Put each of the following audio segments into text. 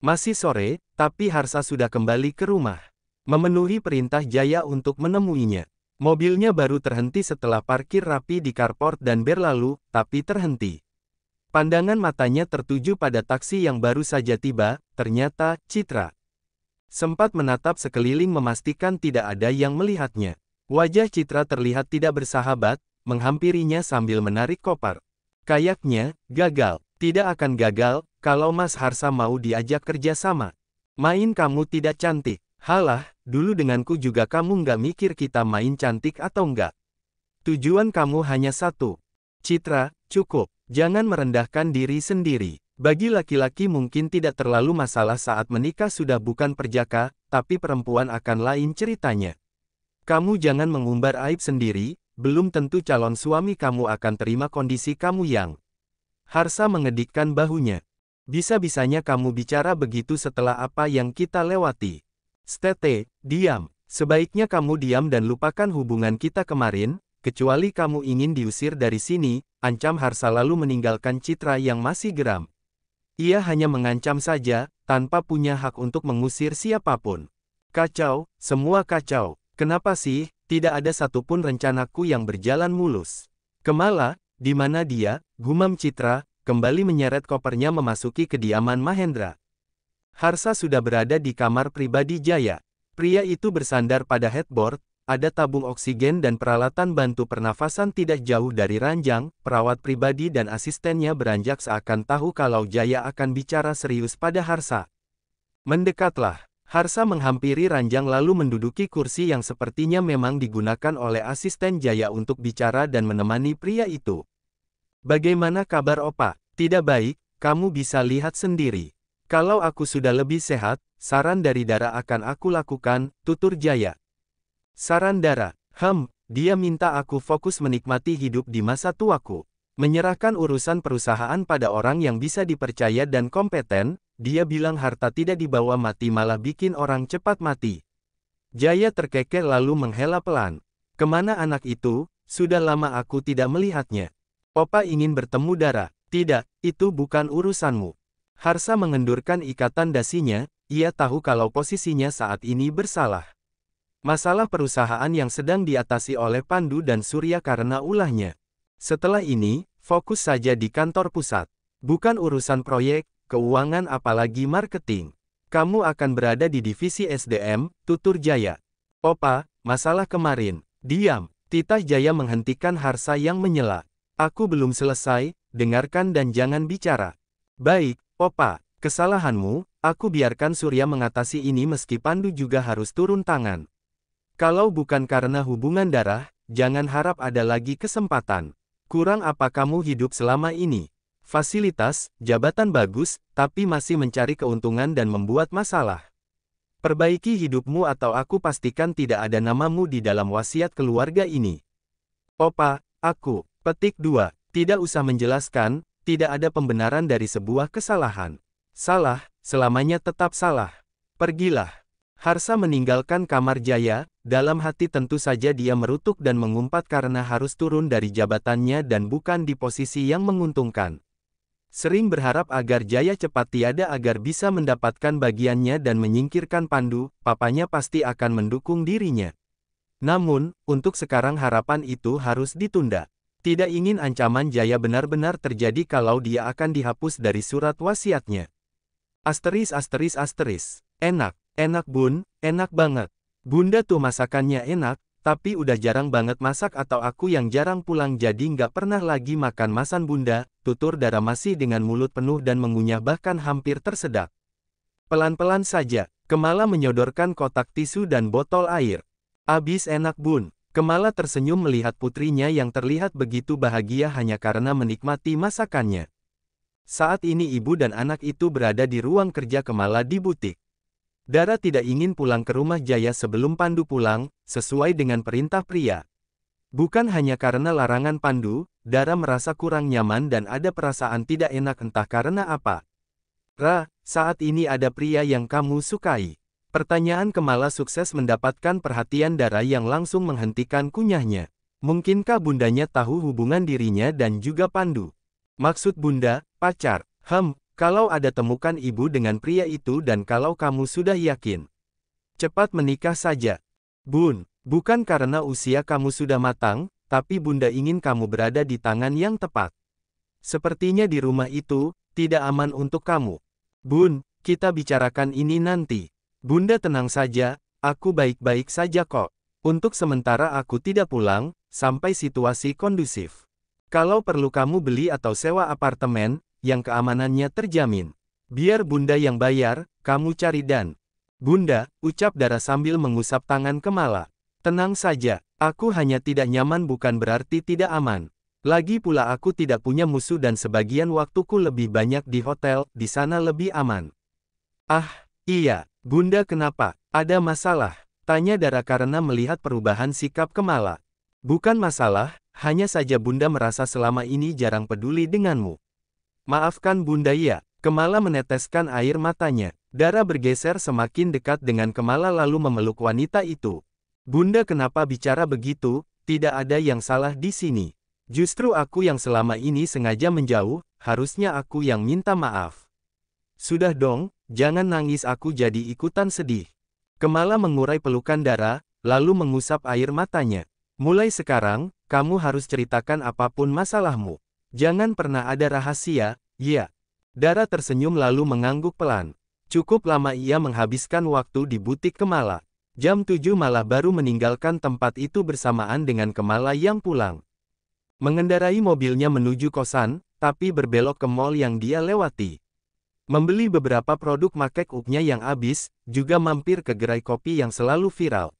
Masih sore, tapi Harsa sudah kembali ke rumah. Memenuhi perintah Jaya untuk menemuinya. Mobilnya baru terhenti setelah parkir rapi di carport dan berlalu, tapi terhenti. Pandangan matanya tertuju pada taksi yang baru saja tiba, ternyata, Citra. Sempat menatap sekeliling memastikan tidak ada yang melihatnya. Wajah Citra terlihat tidak bersahabat, menghampirinya sambil menarik koper. Kayaknya, gagal. Tidak akan gagal, kalau Mas Harsa mau diajak kerja sama. Main kamu tidak cantik. Halah, dulu denganku juga kamu nggak mikir kita main cantik atau enggak. Tujuan kamu hanya satu. Citra, cukup. Jangan merendahkan diri sendiri. Bagi laki-laki mungkin tidak terlalu masalah saat menikah sudah bukan perjaka, tapi perempuan akan lain ceritanya. Kamu jangan mengumbar aib sendiri, belum tentu calon suami kamu akan terima kondisi kamu yang. Harsa mengedikkan bahunya. Bisa-bisanya kamu bicara begitu setelah apa yang kita lewati. Stete, diam. Sebaiknya kamu diam dan lupakan hubungan kita kemarin, kecuali kamu ingin diusir dari sini, ancam Harsa lalu meninggalkan Citra yang masih geram. Ia hanya mengancam saja, tanpa punya hak untuk mengusir siapapun. Kacau, semua kacau. Kenapa sih, tidak ada satupun rencanaku yang berjalan mulus. Kemala, di mana dia? Gumam Citra, kembali menyeret kopernya memasuki kediaman Mahendra. Harsa sudah berada di kamar pribadi Jaya. Pria itu bersandar pada headboard, ada tabung oksigen dan peralatan bantu pernafasan tidak jauh dari ranjang, perawat pribadi dan asistennya beranjak seakan tahu kalau Jaya akan bicara serius pada Harsa. Mendekatlah. Harsa menghampiri ranjang lalu menduduki kursi yang sepertinya memang digunakan oleh asisten Jaya untuk bicara dan menemani pria itu. Bagaimana kabar Opa? Tidak baik, kamu bisa lihat sendiri. Kalau aku sudah lebih sehat, saran dari Dara akan aku lakukan, tutur Jaya. Saran Dara, dia minta aku fokus menikmati hidup di masa tuaku. Menyerahkan urusan perusahaan pada orang yang bisa dipercaya dan kompeten, dia bilang harta tidak dibawa mati malah bikin orang cepat mati. Jaya terkekeh lalu menghela pelan. Kemana anak itu? Sudah lama aku tidak melihatnya. Opa ingin bertemu Dara. Tidak, itu bukan urusanmu. Harsa mengendurkan ikatan dasinya, ia tahu kalau posisinya saat ini bersalah. Masalah perusahaan yang sedang diatasi oleh Pandu dan Surya karena ulahnya. Setelah ini, fokus saja di kantor pusat. Bukan urusan proyek, keuangan apalagi marketing. Kamu akan berada di divisi SDM, tutur Jaya. Opa, masalah kemarin. Diam. Titah Jaya menghentikan Harsa yang menyela. Aku belum selesai, dengarkan dan jangan bicara. Baik, Opa, kesalahanmu, aku biarkan Surya mengatasi ini meski Pandu juga harus turun tangan. Kalau bukan karena hubungan darah, jangan harap ada lagi kesempatan. Kurang apa kamu hidup selama ini? Fasilitas, jabatan bagus, tapi masih mencari keuntungan dan membuat masalah. Perbaiki hidupmu atau aku pastikan tidak ada namamu di dalam wasiat keluarga ini. Opa, aku. Petik 2. Tidak usah menjelaskan, tidak ada pembenaran dari sebuah kesalahan. Salah, selamanya tetap salah. Pergilah. Harsa meninggalkan kamar Jaya, dalam hati tentu saja dia merutuk dan mengumpat karena harus turun dari jabatannya dan bukan di posisi yang menguntungkan. Sering berharap agar Jaya cepat tiada agar bisa mendapatkan bagiannya dan menyingkirkan Pandu, papanya pasti akan mendukung dirinya. Namun, untuk sekarang harapan itu harus ditunda. Tidak ingin ancaman Jaya benar-benar terjadi kalau dia akan dihapus dari surat wasiatnya. Asteris. Enak bun, enak banget. Bunda tuh masakannya enak, tapi udah jarang banget masak atau aku yang jarang pulang jadi nggak pernah lagi makan masan Bunda, tutur Dara masih dengan mulut penuh dan mengunyah bahkan hampir tersedak. Pelan-pelan saja, Kemala menyodorkan kotak tisu dan botol air. Abis enak bun. Kemala tersenyum melihat putrinya yang terlihat begitu bahagia hanya karena menikmati masakannya. Saat ini ibu dan anak itu berada di ruang kerja Kemala di butik. Dara tidak ingin pulang ke rumah Jaya sebelum Pandu pulang, sesuai dengan perintah pria. Bukan hanya karena larangan Pandu, Dara merasa kurang nyaman dan ada perasaan tidak enak entah karena apa. Saat ini ada pria yang kamu sukai. Pertanyaan Kemala sukses mendapatkan perhatian Dara yang langsung menghentikan kunyahnya. Mungkinkah bundanya tahu hubungan dirinya dan juga Pandu? Maksud bunda, pacar. Kalau ada temukan ibu dengan pria itu dan kalau kamu sudah yakin. Cepat menikah saja. Bun, bukan karena usia kamu sudah matang, tapi Bunda ingin kamu berada di tangan yang tepat. Sepertinya di rumah itu, tidak aman untuk kamu. Bun, kita bicarakan ini nanti. Bunda tenang saja, aku baik-baik saja kok. Untuk sementara aku tidak pulang, sampai situasi kondusif. Kalau perlu kamu beli atau sewa apartemen, yang keamanannya terjamin. Biar Bunda yang bayar, kamu cari dan. Bunda, ucap Dara sambil mengusap tangan Kemala. Tenang saja, aku hanya tidak nyaman bukan berarti tidak aman. Lagi pula aku tidak punya musuh dan sebagian waktuku lebih banyak di hotel, di sana lebih aman. Ah, iya, Bunda kenapa? Ada masalah? Tanya Dara karena melihat perubahan sikap Kemala. Bukan masalah, hanya saja Bunda merasa selama ini jarang peduli denganmu. Maafkan Bunda ya, Kemala meneteskan air matanya. Dara bergeser semakin dekat dengan Kemala lalu memeluk wanita itu. Bunda kenapa bicara begitu, tidak ada yang salah di sini. Justru aku yang selama ini sengaja menjauh, harusnya aku yang minta maaf. Sudah dong, jangan nangis aku jadi ikutan sedih. Kemala mengurai pelukan Dara, lalu mengusap air matanya. Mulai sekarang, kamu harus ceritakan apapun masalahmu. Jangan pernah ada rahasia, ya. Dara tersenyum lalu mengangguk pelan. Cukup lama ia menghabiskan waktu di butik Kemala. Jam 7 malah baru meninggalkan tempat itu bersamaan dengan Kemala yang pulang. Mengendarai mobilnya menuju kosan, tapi berbelok ke mall yang dia lewati. Membeli beberapa produk make up-nya yang habis, juga mampir ke gerai kopi yang selalu viral.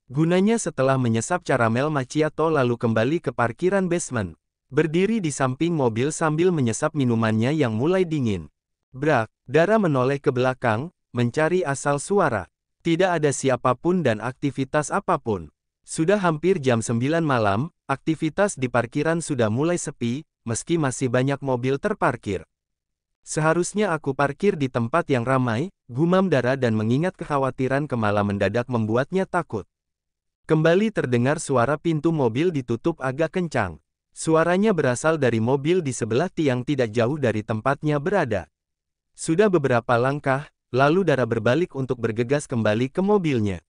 Gunanya setelah menyesap caramel macchiato lalu kembali ke parkiran basement. Berdiri di samping mobil sambil menyesap minumannya yang mulai dingin. Brak, Dara menoleh ke belakang, mencari asal suara. Tidak ada siapapun dan aktivitas apapun. Sudah hampir jam 9 malam, aktivitas di parkiran sudah mulai sepi, meski masih banyak mobil terparkir. Seharusnya aku parkir di tempat yang ramai, gumam Dara dan mengingat kekhawatiran Kemala mendadak membuatnya takut. Kembali terdengar suara pintu mobil ditutup agak kencang. Suaranya berasal dari mobil di sebelah tiang tidak jauh dari tempatnya berada. Sudah beberapa langkah, lalu Dara berbalik untuk bergegas kembali ke mobilnya.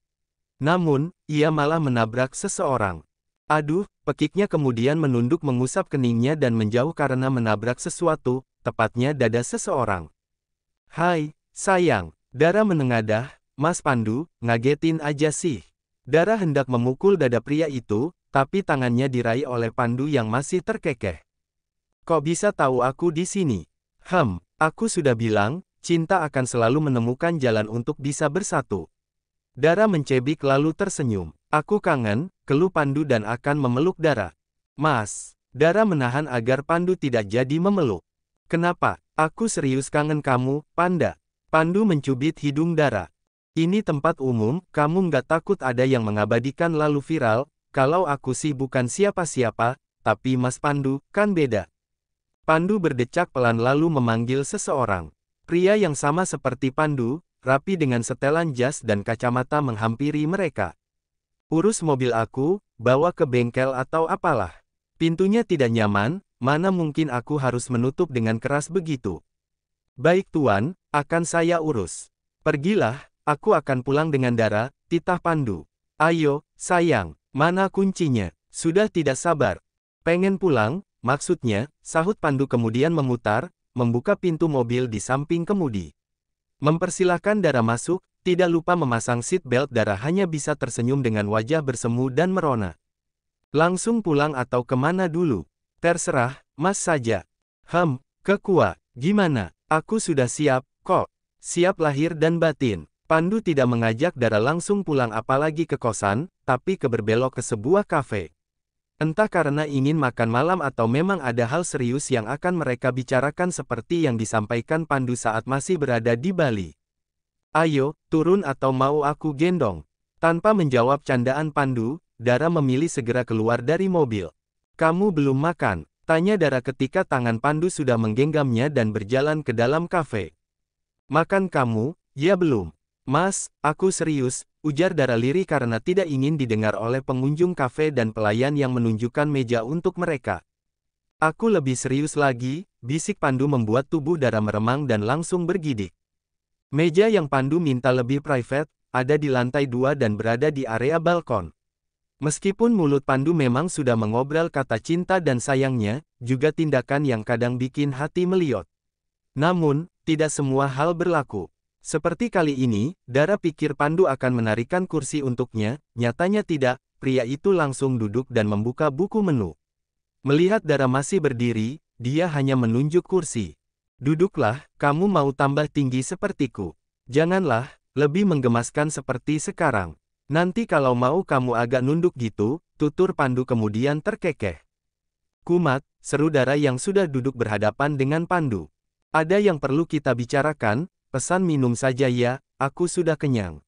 Namun, ia malah menabrak seseorang. Aduh, pekiknya kemudian menunduk mengusap keningnya dan menjauh karena menabrak sesuatu, tepatnya dada seseorang. Hai, sayang, Dara menengadah, Mas Pandu, ngagetin aja sih. Dara hendak memukul dada pria itu, tapi tangannya diraih oleh Pandu yang masih terkekeh. Kok bisa tahu aku di sini? Aku sudah bilang, cinta akan selalu menemukan jalan untuk bisa bersatu. Dara mencebik lalu tersenyum. Aku kangen, keluh Pandu dan akan memeluk Dara. Mas, Dara menahan agar Pandu tidak jadi memeluk. Kenapa? Aku serius kangen kamu, Panda. Pandu mencubit hidung Dara. Ini tempat umum, kamu nggak takut ada yang mengabadikan lalu viral? Kalau aku sih bukan siapa-siapa, tapi Mas Pandu, kan beda. Pandu berdecak pelan lalu memanggil seseorang. Pria yang sama seperti Pandu, rapi dengan setelan jas dan kacamata menghampiri mereka. Urus mobil aku, bawa ke bengkel atau apalah. Pintunya tidak nyaman, mana mungkin aku harus menutup dengan keras begitu. Baik tuan, akan saya urus. Pergilah, aku akan pulang dengan Dara, titah Pandu. Ayo, sayang. Mana kuncinya? Sudah tidak sabar. Pengen pulang, maksudnya, sahut Pandu kemudian memutar, membuka pintu mobil di samping kemudi. Mempersilahkan Dara masuk, tidak lupa memasang seat belt. Dara hanya bisa tersenyum dengan wajah bersemu dan merona. Langsung pulang atau kemana dulu? Terserah, Mas saja. Ke Kua, gimana? Aku sudah siap, kok. Siap lahir dan batin. Pandu tidak mengajak Dara langsung pulang apalagi ke kosan, tapi berbelok ke sebuah kafe. Entah karena ingin makan malam atau memang ada hal serius yang akan mereka bicarakan seperti yang disampaikan Pandu saat masih berada di Bali. Ayo, turun atau mau aku gendong? Tanpa menjawab candaan Pandu, Dara memilih segera keluar dari mobil. Kamu belum makan? Tanya Dara ketika tangan Pandu sudah menggenggamnya dan berjalan ke dalam kafe. Makan kamu? Ya belum. Mas, aku serius, ujar Dara lirih karena tidak ingin didengar oleh pengunjung kafe dan pelayan yang menunjukkan meja untuk mereka. Aku lebih serius lagi, bisik Pandu membuat tubuh Dara meremang dan langsung bergidik. Meja yang Pandu minta lebih private, ada di lantai 2 dan berada di area balkon. Meskipun mulut Pandu memang sudah mengobrol kata cinta dan sayangnya, juga tindakan yang kadang bikin hati meliot. Namun, tidak semua hal berlaku. Seperti kali ini, Dara pikir Pandu akan menarikan kursi untuknya, nyatanya tidak, pria itu langsung duduk dan membuka buku menu. Melihat Dara masih berdiri, dia hanya menunjuk kursi. Duduklah, kamu mau tambah tinggi sepertiku. Janganlah, lebih menggemaskan seperti sekarang. Nanti kalau mau kamu agak nunduk gitu, tutur Pandu kemudian terkekeh. Kumat, seru Dara yang sudah duduk berhadapan dengan Pandu. Ada yang perlu kita bicarakan, pesan minum saja ya, aku sudah kenyang.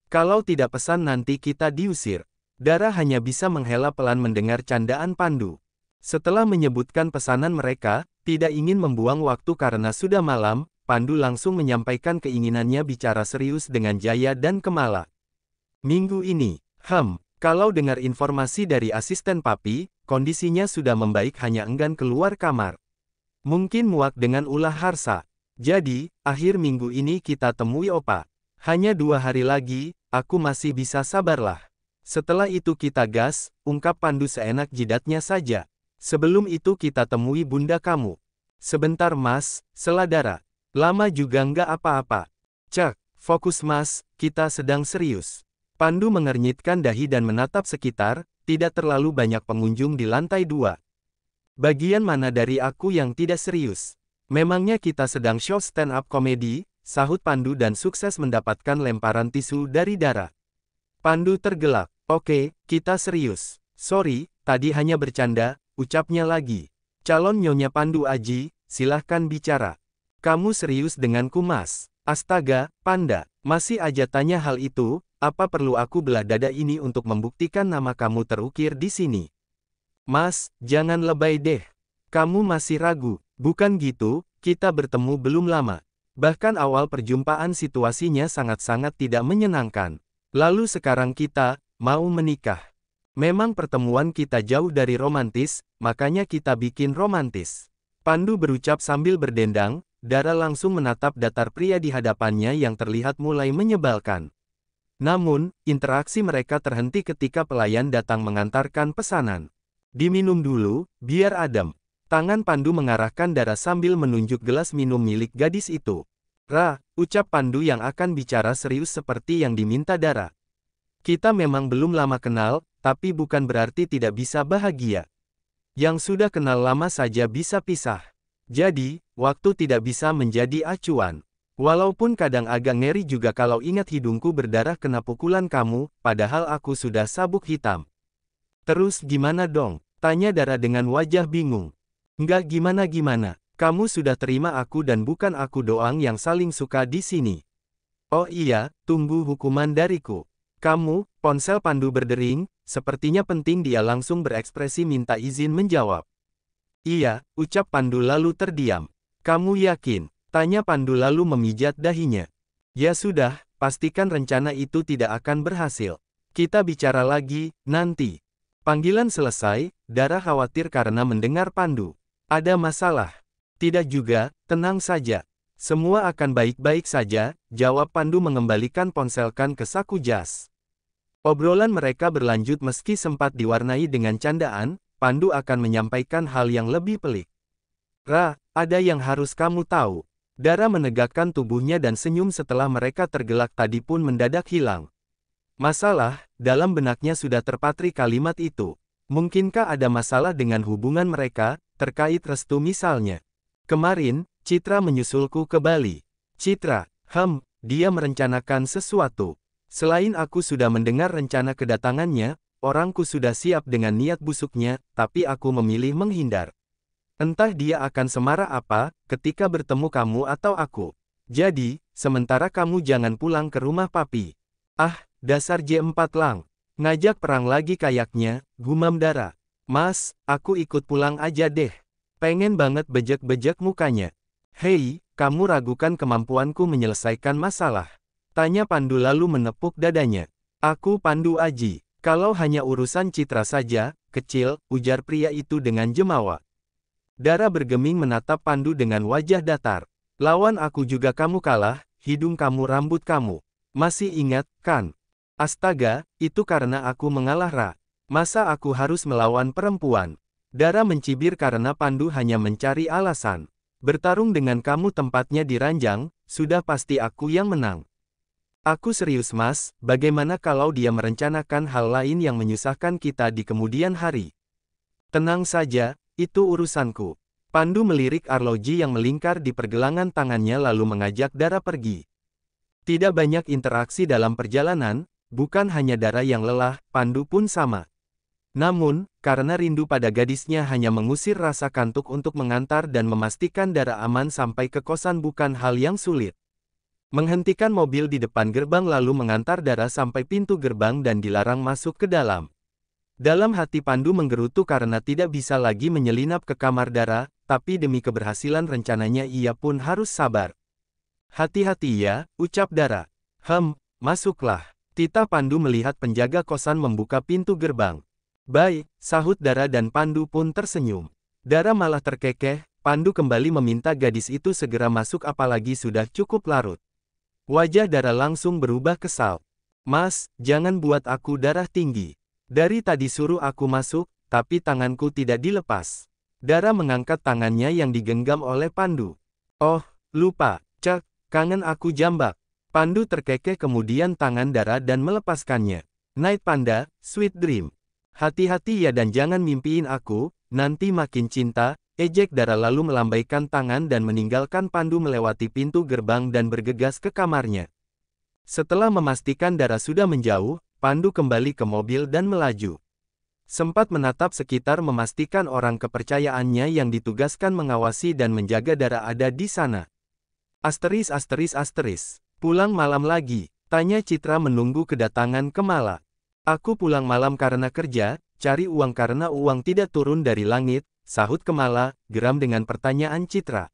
Kalau tidak pesan nanti kita diusir. Dara hanya bisa menghela pelan mendengar candaan Pandu. Setelah menyebutkan pesanan mereka, tidak ingin membuang waktu karena sudah malam, Pandu langsung menyampaikan keinginannya bicara serius dengan Jaya dan Kemala. Minggu ini, kalau dengar informasi dari asisten papi, kondisinya sudah membaik hanya enggan keluar kamar. Mungkin muak dengan ulah Harsa. Jadi, akhir minggu ini kita temui Opa. Hanya 2 hari lagi, aku masih bisa sabarlah. Setelah itu kita gas, ungkap Pandu seenak jidatnya saja. Sebelum itu kita temui bunda kamu. Sebentar mas, sela Dara. Lama juga nggak apa-apa. Cek, fokus mas, kita sedang serius. Pandu mengernyitkan dahi dan menatap sekitar, tidak terlalu banyak pengunjung di lantai 2. Bagian mana dari aku yang tidak serius? Memangnya kita sedang show stand up komedi, sahut Pandu dan sukses mendapatkan lemparan tisu dari Dara. Pandu tergelak. Oke, kita serius. Sorry, tadi hanya bercanda, ucapnya lagi. Calon Nyonya Pandu Aji, silahkan bicara. Kamu serius denganku mas? Astaga, Panda, masih aja tanya hal itu, apa perlu aku belah dada ini untuk membuktikan nama kamu terukir di sini? Mas, jangan lebay deh. Kamu masih ragu, bukan gitu, kita bertemu belum lama. Bahkan awal perjumpaan situasinya sangat-sangat tidak menyenangkan. Lalu sekarang kita, mau menikah. Memang pertemuan kita jauh dari romantis, makanya kita bikin romantis. Pandu berucap sambil berdendang, Dara langsung menatap datar pria di hadapannya yang terlihat mulai menyebalkan. Namun, interaksi mereka terhenti ketika pelayan datang mengantarkan pesanan. Diminum dulu, biar adem. Tangan Pandu mengarahkan Dara sambil menunjuk gelas minum milik gadis itu. Ucap Pandu yang akan bicara serius seperti yang diminta Dara. Kita memang belum lama kenal, tapi bukan berarti tidak bisa bahagia. Yang sudah kenal lama saja bisa pisah. Jadi, waktu tidak bisa menjadi acuan. Walaupun kadang agak ngeri juga kalau ingat hidungku berdarah kena pukulan kamu, padahal aku sudah sabuk hitam. Terus gimana dong? Tanya Dara dengan wajah bingung. Nggak gimana-gimana, kamu sudah terima aku dan bukan aku doang yang saling suka di sini. Oh iya, tunggu hukuman dariku. Kamu, ponsel Pandu berdering, sepertinya penting dia langsung berekspresi minta izin menjawab. Iya, ucap Pandu lalu terdiam. Kamu yakin? Tanya Pandu lalu memijat dahinya. Ya sudah, pastikan rencana itu tidak akan berhasil. Kita bicara lagi, nanti. Panggilan selesai, Dara khawatir karena mendengar Pandu. Ada masalah? Tidak juga, tenang saja. Semua akan baik-baik saja, jawab Pandu mengembalikan ponselkan ke saku jas. Obrolan mereka berlanjut meski sempat diwarnai dengan candaan, Pandu akan menyampaikan hal yang lebih pelik. Ada yang harus kamu tahu. Dara menegakkan tubuhnya dan senyum setelah mereka tergelak tadi pun mendadak hilang. Masalah, dalam benaknya sudah terpatri kalimat itu. Mungkinkah ada masalah dengan hubungan mereka, terkait restu misalnya? Kemarin, Citra menyusulku ke Bali. Citra, dia merencanakan sesuatu. Selain aku sudah mendengar rencana kedatangannya, orangku sudah siap dengan niat busuknya, tapi aku memilih menghindar. Entah dia akan semarah apa, ketika bertemu kamu atau aku. Jadi, sementara kamu jangan pulang ke rumah papi. Dasar J4 lang. Ngajak perang lagi kayaknya, gumam Dara. Mas, aku ikut pulang aja deh. Pengen banget bejek-bejek mukanya. Hei, kamu ragukan kemampuanku menyelesaikan masalah? Tanya Pandu lalu menepuk dadanya. Aku Pandu Aji. Kalau hanya urusan Citra saja, kecil, ujar pria itu dengan jemawa. Dara bergeming menatap Pandu dengan wajah datar. Lawan aku juga kamu kalah, hidung kamu rambut kamu. Masih ingat, kan? Astaga, itu karena aku mengalah Ra. Masa aku harus melawan perempuan? Dara mencibir karena Pandu hanya mencari alasan. Bertarung dengan kamu tempatnya di ranjang, sudah pasti aku yang menang. Aku serius Mas, bagaimana kalau dia merencanakan hal lain yang menyusahkan kita di kemudian hari? Tenang saja, itu urusanku. Pandu melirik arloji yang melingkar di pergelangan tangannya lalu mengajak Dara pergi. Tidak banyak interaksi dalam perjalanan, bukan hanya Dara yang lelah, Pandu pun sama. Namun, karena rindu pada gadisnya hanya mengusir rasa kantuk untuk mengantar dan memastikan Dara aman sampai ke kosan bukan hal yang sulit. Menghentikan mobil di depan gerbang lalu mengantar Dara sampai pintu gerbang dan dilarang masuk ke dalam. Dalam hati Pandu menggerutu karena tidak bisa lagi menyelinap ke kamar Dara, tapi demi keberhasilan rencananya ia pun harus sabar. Hati-hati ya, ucap Dara. Masuklah. Tita Pandu melihat penjaga kosan membuka pintu gerbang. Baik, sahut Dara dan Pandu pun tersenyum. Dara malah terkekeh, Pandu kembali meminta gadis itu segera masuk apalagi sudah cukup larut. Wajah Dara langsung berubah kesal. Mas, jangan buat aku darah tinggi. Dari tadi suruh aku masuk, tapi tanganku tidak dilepas. Dara mengangkat tangannya yang digenggam oleh Pandu. Oh, lupa, cek, kangen aku jambak. Pandu terkekeh kemudian tangan Dara dan melepaskannya. Night Panda, sweet dream. Hati-hati ya dan jangan mimpiin aku, nanti makin cinta. Ejek Dara lalu melambaikan tangan dan meninggalkan Pandu melewati pintu gerbang dan bergegas ke kamarnya. Setelah memastikan Dara sudah menjauh, Pandu kembali ke mobil dan melaju. Sempat menatap sekitar memastikan orang kepercayaannya yang ditugaskan mengawasi dan menjaga Dara ada di sana. Asteris. Pulang malam lagi, tanya Citra menunggu kedatangan Kemala. Aku pulang malam karena kerja, cari uang karena uang tidak turun dari langit. Sahut Kemala, geram dengan pertanyaan Citra.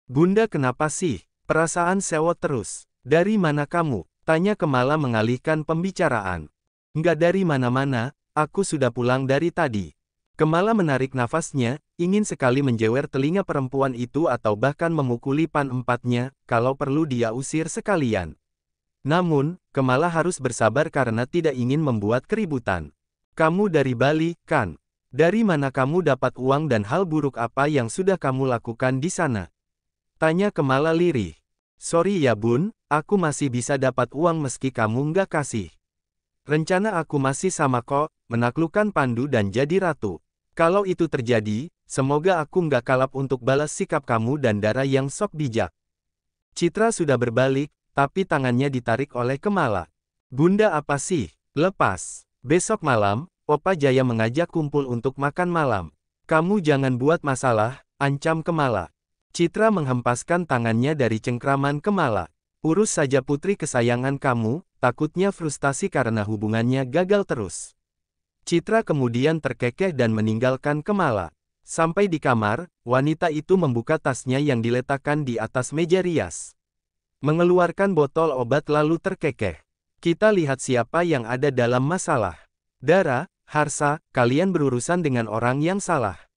Bunda kenapa sih? Perasaan sewot terus. Dari mana kamu? Tanya Kemala mengalihkan pembicaraan. Enggak dari mana-mana, aku sudah pulang dari tadi. Kemala menarik nafasnya, ingin sekali menjewer telinga perempuan itu atau bahkan memukuli pan empatnya, kalau perlu dia usir sekalian. Namun, Kemala harus bersabar karena tidak ingin membuat keributan. Kamu dari Bali, kan? Dari mana kamu dapat uang dan hal buruk apa yang sudah kamu lakukan di sana? Tanya Kemala lirih. Sorry ya bun, aku masih bisa dapat uang meski kamu nggak kasih. Rencana aku masih sama kok, menaklukkan Pandu dan jadi ratu. Kalau itu terjadi, semoga aku nggak kalap untuk balas sikap kamu dan Dara yang sok bijak. Citra sudah berbalik, tapi tangannya ditarik oleh Kemala. Bunda apa sih? Lepas. Besok malam, Opa Jaya mengajak kumpul untuk makan malam. Kamu jangan buat masalah, ancam Kemala. Citra menghempaskan tangannya dari cengkraman Kemala. Urus saja putri kesayangan kamu, takutnya frustasi karena hubungannya gagal terus. Citra kemudian terkekeh dan meninggalkan Kemala. Sampai di kamar, wanita itu membuka tasnya yang diletakkan di atas meja rias. Mengeluarkan botol obat lalu terkekeh. Kita lihat siapa yang ada dalam masalah. Dara, Harsa, kalian berurusan dengan orang yang salah.